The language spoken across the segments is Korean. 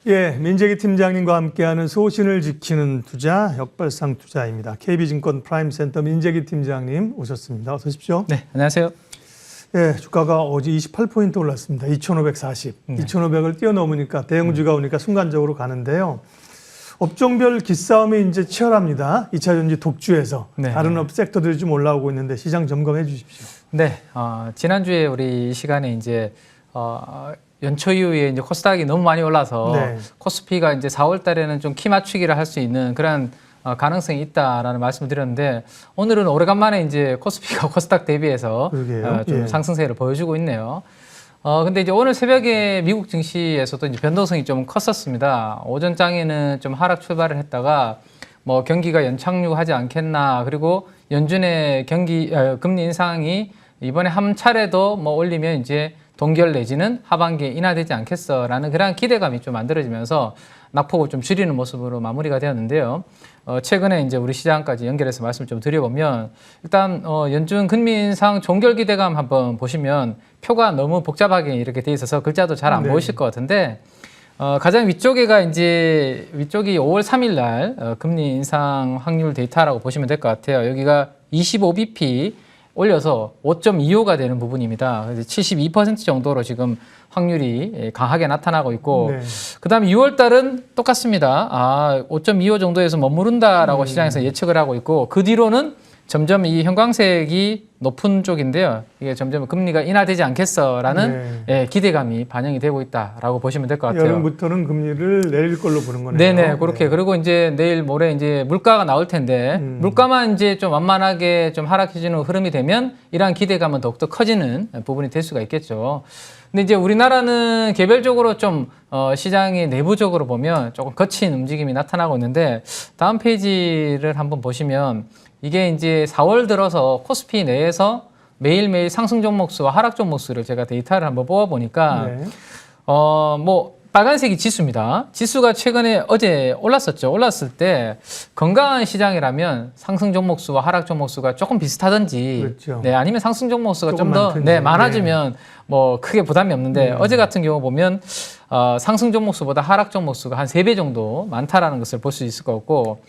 예, 민재기 팀장님과 함께하는 소신을 지키는 투자, 역발상 투자입니다. KB증권 프라임센터 민재기 팀장님 오셨습니다. 어서 오십시오. 네, 안녕하세요. 예, 주가가 어제 28포인트 올랐습니다. 2,540. 네. 2,500을 뛰어넘으니까 대형주가 오니까 순간적으로 가는데요. 업종별 기싸움이 이제 치열합니다. 2차 전지 독주에서 다른 업 섹터들이 좀 올라오고 있는데 시장 점검해 주십시오. 네, 지난주에 우리 이 시간에 이제 연초 이후에 이제 코스닥이 너무 많이 올라서 코스피가 이제 4월 달에는 좀 키 맞추기를 할 수 있는 그런 가능성이 있다라는 말씀을 드렸는데 오늘은 오래간만에 이제 코스피가 코스닥 대비해서 좀 상승세를 보여주고 있네요. 근데 이제 오늘 새벽에 미국 증시에서도 이제 변동성이 좀 컸었습니다. 오전장에는 좀 하락 출발을 했다가 뭐 경기가 연착륙하지 않겠나, 그리고 연준의 금리 인상이 이번에 한 차례도 뭐 올리면 이제 동결 내지는 하반기에 인하되지 않겠어라는 그런 기대감이 좀 만들어지면서 낙폭을 좀 줄이는 모습으로 마무리가 되었는데요. 최근에 이제 우리 시장까지 연결해서 말씀 좀 드려보면 일단 연준 금리 인상 종결 기대감 한번 보시면 표가 너무 복잡하게 이렇게 돼 있어서 글자도 잘 안 보이실 것 같은데 가장 위쪽에가 이제 위쪽이 5월 3일 날 금리 인상 확률 데이터라고 보시면 될 것 같아요. 여기가 25bp 올려서 5.25가 되는 부분입니다. 72% 정도로 지금 확률이 강하게 나타나고 있고, 그다음에 6월 달은 똑같습니다. 5.25 정도에서 머무른다라고 시장에서 예측을 하고 있고, 그 뒤로는 점점 이 형광색이 높은 쪽인데요. 이게 점점 금리가 인하되지 않겠어라는 기대감이 반영이 되고 있다라고 보시면 될 것 같아요. 여름부터는 금리를 내릴 걸로 보는 거네요. 네네, 그렇게. 그리고 이제 내일 모레 이제 물가가 나올 텐데 물가만 이제 좀 완만하게 좀 하락해지는 흐름이 되면 이러한 기대감은 더욱더 커지는 부분이 될 수가 있겠죠. 근데 이제 우리나라는 개별적으로 좀 시장의 내부적으로 보면 조금 거친 움직임이 나타나고 있는데 다음 페이지를 한번 보시면 이게 이제 4월 들어서 코스피 내에서 매일매일 상승 종목 수와 하락 종목 수를 제가 데이터를 한번 뽑아보니까 뭐 빨간색이 지수입니다. 지수가 최근에 어제 올랐었죠. 올랐을 때 건강한 시장이라면 상승 종목 수와 하락 종목 수가 조금 비슷하든지 아니면 상승 종목 수가 좀 더 많아지면 뭐 크게 부담이 없는데 어제 같은 경우 보면 상승 종목 수보다 하락 종목 수가 한 3배 정도 많다라는 것을 볼 수 있을 것 같고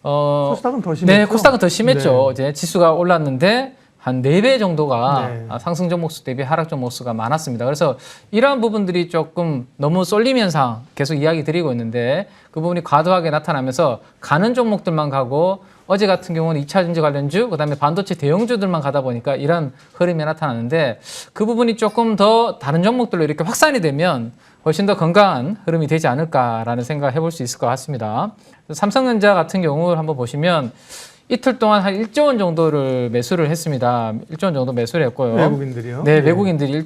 코스닥은 더 심했죠? 네, 코스닥은 더 심했죠. 이제 지수가 올랐는데 한 4배 정도가 상승 종목수 대비 하락 종목수가 많았습니다. 그래서 이러한 부분들이 조금 너무 쏠림 현상 계속 이야기 드리고 있는데 그 부분이 과도하게 나타나면서 가는 종목들만 가고 어제 같은 경우는 2차 전지 관련주, 그다음에 반도체 대형주들만 가다 보니까 이런 흐름이 나타나는데 그 부분이 조금 더 다른 종목들로 이렇게 확산이 되면 훨씬 더 건강한 흐름이 되지 않을까라는 생각을 해볼 수 있을 것 같습니다. 삼성전자 같은 경우를 한번 보시면 이틀 동안 한 1조 원 정도를 매수를 했습니다. 1조 원 정도 매수를 했고요. 외국인들이요? 네, 외국인들이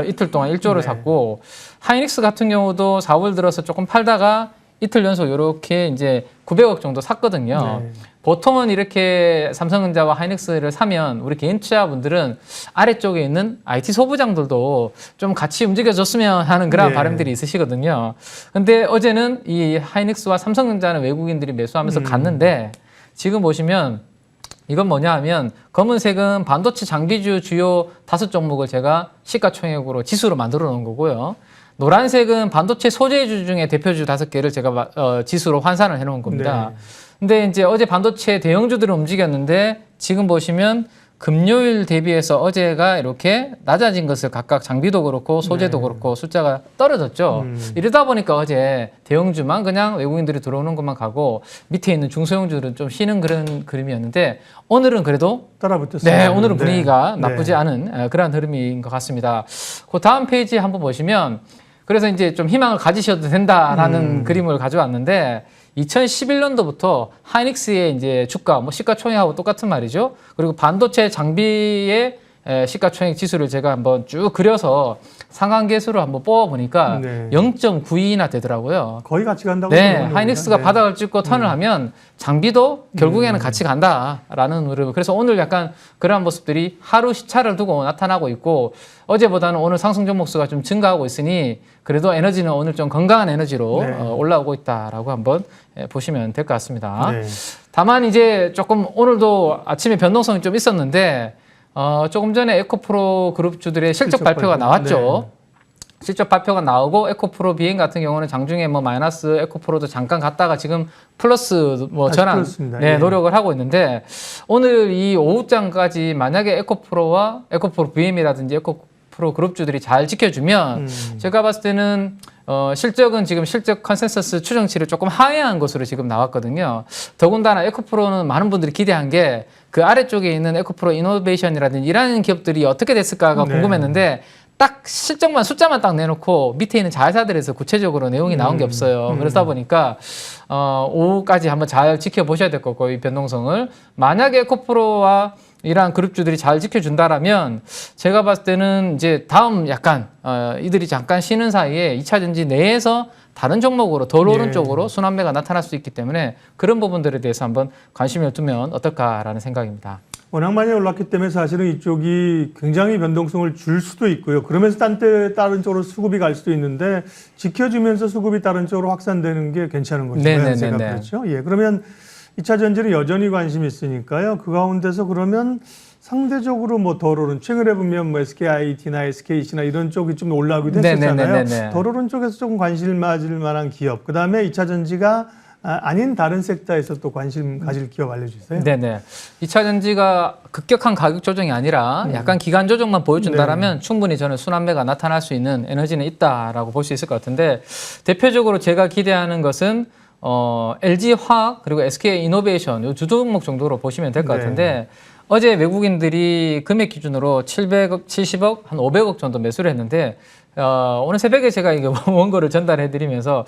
이틀 동안 1조를 샀고 하이닉스 같은 경우도 4월 들어서 조금 팔다가 이틀 연속 이렇게 이제 900억 정도 샀거든요. 보통은 이렇게 삼성전자와 하이닉스를 사면 우리 개인 투자분들은 아래쪽에 있는 IT 소부장들도 좀 같이 움직여줬으면 하는 그런 바람들이 있으시거든요. 근데 어제는 이 하이닉스와 삼성전자는 외국인들이 매수하면서 갔는데 지금 보시면 이건 뭐냐 하면 검은색은 반도체 장비주 주요 5종목을 제가 시가총액으로 지수로 만들어 놓은 거고요. 노란색은 반도체 소재주 중에 대표주 5개를 제가 지수로 환산을 해 놓은 겁니다. 근데 이제 어제 반도체 대형주들은 움직였는데 지금 보시면 금요일 대비해서 어제가 이렇게 낮아진 것을 각각 장비도 그렇고 소재도 그렇고 숫자가 떨어졌죠. 이러다 보니까 어제 대형주만 그냥 외국인들이 들어오는 것만 가고 밑에 있는 중소형주들은 좀 쉬는 그런 그림이었는데 오늘은 그래도 따라붙었어요. 네, 오늘은 분위기가 나쁘지 않은 그런 흐름인 것 같습니다. 그 다음 페이지 한번 보시면 그래서 이제 좀 희망을 가지셔도 된다라는 그림을 가져왔는데 2011년도부터 하이닉스의 이제 주가, 뭐 시가총액하고 똑같은 말이죠. 그리고 반도체 장비의 시가총액 지수를 제가 한번 쭉 그려서 상한계수를 한번 뽑아보니까 0.92나 되더라고요. 거의 같이 간다고. 네, 하이닉스가 바닥을 찍고 턴을 하면 장비도 결국에는 같이 간다라는 흐름. 그래서 오늘 약간 그러한 모습들이 하루 시차를 두고 나타나고 있고 어제보다는 오늘 상승 종목수가 좀 증가하고 있으니 그래도 에너지는 오늘 좀 건강한 에너지로 올라오고 있다라고 한번 보시면 될 것 같습니다. 다만 이제 조금 오늘도 아침에 변동성이 좀 있었는데 조금 전에 에코프로 그룹주들의 실적 발표가 나왔죠. 실적 발표가 나오고 에코프로 비행 같은 경우는 장중에 뭐 마이너스 에코프로도 잠깐 갔다가 지금 플러스 뭐 전환 네, 노력을 하고 있는데 오늘 이 오후장까지 만약에 에코프로와 에코프로 BM이라든지 에코프로 그룹주들이 잘 지켜주면 제가 봤을 때는 실적은 지금 실적 컨센서스 추정치를 조금 하회한 것으로 지금 나왔거든요. 더군다나 에코프로는 많은 분들이 기대한 게 그 아래쪽에 있는 에코프로 이노베이션이라든지 이라는 기업들이 어떻게 됐을까가 궁금했는데 딱 실적만 숫자만 딱 내놓고 밑에 있는 자회사들에서 구체적으로 내용이 나온 게 없어요. 그러다 보니까 오후까지 한번 잘 지켜보셔야 될 거고 이 변동성을 만약에 에코프로와 이러한 그룹주들이 잘 지켜준다라면 제가 봤을 때는 이제 다음 약간 이들이 잠깐 쉬는 사이에 2차전지 내에서 다른 종목으로 덜 오른쪽으로 순환매가 나타날 수 있기 때문에 그런 부분들에 대해서 한번 관심을 두면 어떨까라는 생각입니다. 워낙 많이 올랐기 때문에 사실은 이쪽이 굉장히 변동성을 줄 수도 있고요. 그러면서 다른 쪽으로 수급이 갈 수도 있는데 지켜주면서 수급이 다른 쪽으로 확산되는 게 괜찮은 거죠. 제가 그렇죠. 예, 그러면 2차 전지는 여전히 관심이 있으니까요. 그 가운데서 그러면 상대적으로 뭐 덜 오른 최근에 보면 뭐 SKIT나 SKC나 이런 쪽이 좀 올라오기도 했었잖아요. 덜 오른 쪽에서 조금 관심 가질 만한 기업. 그다음에 2차 전지가 아닌 다른 섹터에서 또 관심 가질 기업 알려주세요. 네네. 2차 전지가 급격한 가격 조정이 아니라 약간 기간 조정만 보여준다라면 충분히 저는 순환매가 나타날 수 있는 에너지는 있다라고 볼 수 있을 것 같은데 대표적으로 제가 기대하는 것은 LG화학 그리고 SK이노베이션 이 두 종목 정도로 보시면 될 것 같은데 어제 외국인들이 금액 기준으로 770억, 한 500억 정도 매수를 했는데 오늘 새벽에 제가 이게 원고를 전달해 드리면서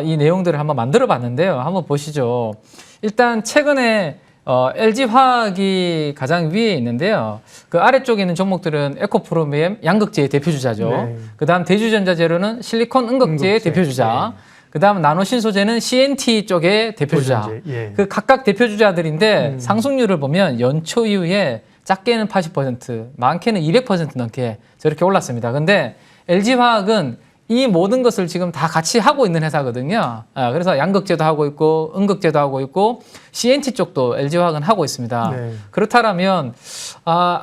이 내용들을 한번 만들어 봤는데요. 한번 보시죠. 일단 최근에 LG화학이 가장 위에 있는데요. 그 아래쪽에 있는 종목들은 에코프로미엠 양극재의 대표주자죠. 그다음 대주전자재료는 실리콘 음극재의 대표주자. 그다음 나노신소재는 CNT 쪽의 대표주자. 그 각각 대표주자들인데 상승률을 보면 연초 이후에 작게는 80%, 많게는 200% 넘게 저렇게 올랐습니다. 근데 LG화학은 이 모든 것을 지금 다 같이 하고 있는 회사거든요. 그래서 양극재도 하고 있고 음극재도 하고 있고 CNT 쪽도 LG화학은 하고 있습니다. 그렇다면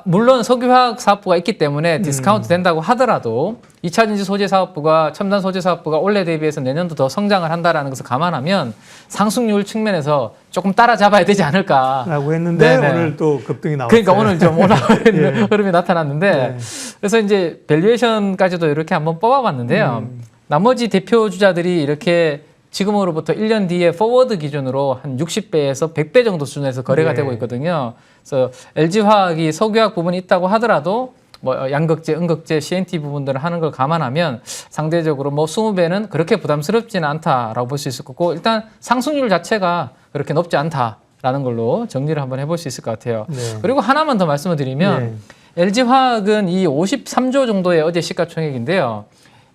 물론 석유화학 사업부가 있기 때문에 디스카운트 된다고 하더라도 2차전지 소재 사업부가 첨단 소재 사업부가 올해 대비해서 내년도 더 성장을 한다라는 것을 감안하면 상승률 측면에서 조금 따라잡아야 되지 않을까라고 했는데 오늘 또 급등이 나왔어요. 그러니까 오늘 좀 올라오는 흐름이 나타났는데 그래서 이제 밸류에이션까지도 이렇게 한번 뽑아봤는데요. 나머지 대표 주자들이 이렇게 지금으로부터 1년 뒤에 포워드 기준으로 한 60배에서 100배 정도 수준에서 거래가 되고 있거든요. 그래서 LG화학이 석유화학 부분이 있다고 하더라도 뭐 양극재, 음극재, CNT 부분들을 하는 걸 감안하면 상대적으로 뭐 20배는 그렇게 부담스럽지는 않다라고 볼 수 있을 거고 일단 상승률 자체가 그렇게 높지 않다라는 걸로 정리를 한번 해볼 수 있을 것 같아요. 그리고 하나만 더 말씀을 드리면 LG화학은 이 53조 정도의 어제 시가총액인데요.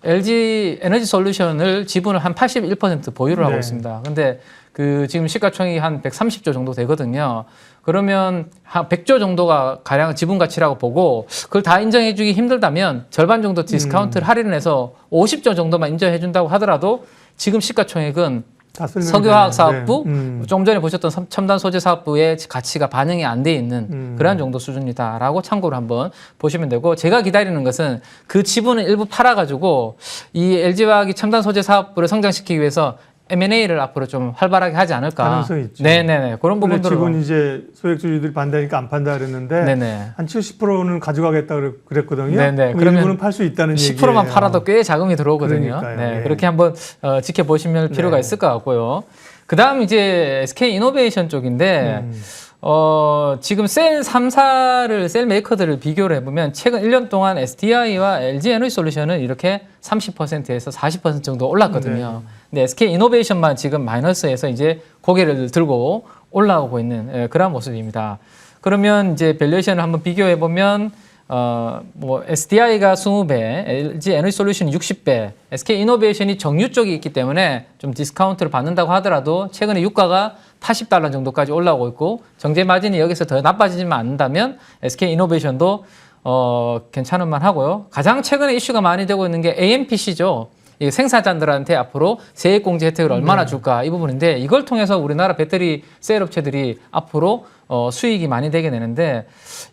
LG 에너지 솔루션을 지분을 한 81% 보유를 하고 있습니다. 근데 그 지금 시가총액이 한 130조 정도 되거든요. 그러면 한 100조 정도가 가량 지분 가치라고 보고 그걸 다 인정해주기 힘들다면 절반 정도 디스카운트를 할인을 해서 50조 정도만 인정해준다고 하더라도 지금 시가총액은 석유화학 사업부, 좀 전에 보셨던 첨단 소재 사업부의 가치가 반영이 안 돼 있는 그런 정도 수준이다라고 참고로 한번 보시면 되고 제가 기다리는 것은 그 지분을 일부 팔아가지고 이 LG화학이 첨단 소재 사업부를 성장시키기 위해서 M&A를 앞으로 좀 활발하게 하지 않을까. 가능성이 있죠. 네네네. 그런 부분들로. 지금 이제 소액주주들이 반대하니까 안 판다 그랬는데 한 70%는 가져가겠다 그랬거든요. 네네. 그러면 일부는 팔 수 있다는 10%만 팔아도 꽤 자금이 들어오거든요. 그러니까요. 그렇게 한번 지켜보시면 필요가 있을 것 같고요. 그다음 이제 SK이노베이션 쪽인데 지금 셀 3사를 셀 메이커들을 비교를 해보면 최근 1년 동안 SDI와 LG 에너지 솔루션은 이렇게 30%에서 40% 정도 올랐거든요. 근데 SK이노베이션만 지금 마이너스에서 이제 고개를 들고 올라오고 있는 그런 모습입니다. 그러면 이제 밸류에이션을 한번 비교해 보면 뭐 SDI가 20배, LG 에너지 솔루션이 60배, SK이노베이션이 정유 쪽이 있기 때문에 좀 디스카운트를 받는다고 하더라도 최근에 유가가 $80 정도까지 올라오고 있고 정제 마진이 여기서 더 나빠지지만 않는다면 SK이노베이션도 괜찮은 만 하고요. 가장 최근에 이슈가 많이 되고 있는 게 AMPC죠. 이 생산자들한테 앞으로 세액공제 혜택을 얼마나 줄까 이 부분인데 이걸 통해서 우리나라 배터리 셀 업체들이 앞으로 수익이 많이 되게 되는데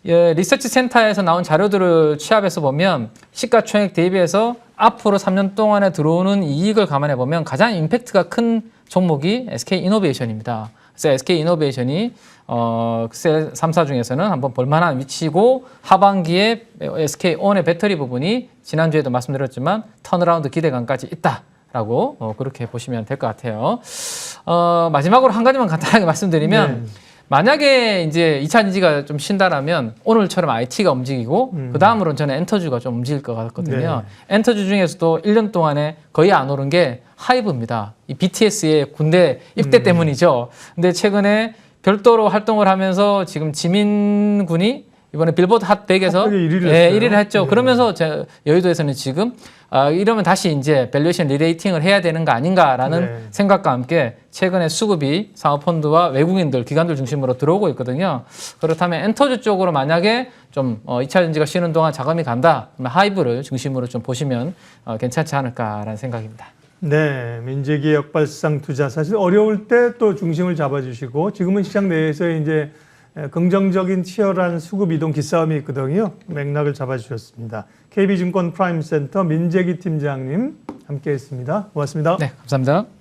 리서치 센터에서 나온 자료들을 취합해서 보면 시가총액 대비해서 앞으로 3년 동안에 들어오는 이익을 감안해 보면 가장 임팩트가 큰 종목이 SK이노베이션입니다. 그래서 SK이노베이션이 셀 3사 중에서는 한번 볼만한 위치고 하반기에 SK온의 배터리 부분이 지난주에도 말씀드렸지만 턴어라운드 기대감까지 있다라고 그렇게 보시면 될 것 같아요. 마지막으로 한 가지만 간단하게 말씀드리면 만약에 이제 2차 전지가 좀 쉰다라면 오늘처럼 IT가 움직이고 그 다음으로는 저는 엔터주가 좀 움직일 것 같거든요. 엔터주 중에서도 1년 동안에 거의 안 오른 게 하이브입니다. 이 BTS의 군대 입대 때문이죠. 근데 최근에 별도로 활동을 하면서 지금 지민 군이 이번에 빌보드 핫 100에서 1위를 했죠. 그러면서 여의도에서는 지금 이러면 다시 이제 밸류에이션 리레이팅을 해야 되는 거 아닌가라는 생각과 함께 최근에 수급이 사모펀드와 외국인들, 기관들 중심으로 들어오고 있거든요. 그렇다면 엔터주 쪽으로 만약에 좀 2차 전지가 쉬는 동안 자금이 간다, 그러면 하이브를 중심으로 좀 보시면 괜찮지 않을까라는 생각입니다. 네, 민재기의 역발상 투자 사실 어려울 때 또 중심을 잡아주시고 지금은 시장 내에서 이제 긍정적인 치열한 수급 이동 기싸움이 있거든요. 맥락을 잡아주셨습니다. KB증권 프라임센터 민재기 팀장님 함께했습니다. 고맙습니다. 네, 감사합니다.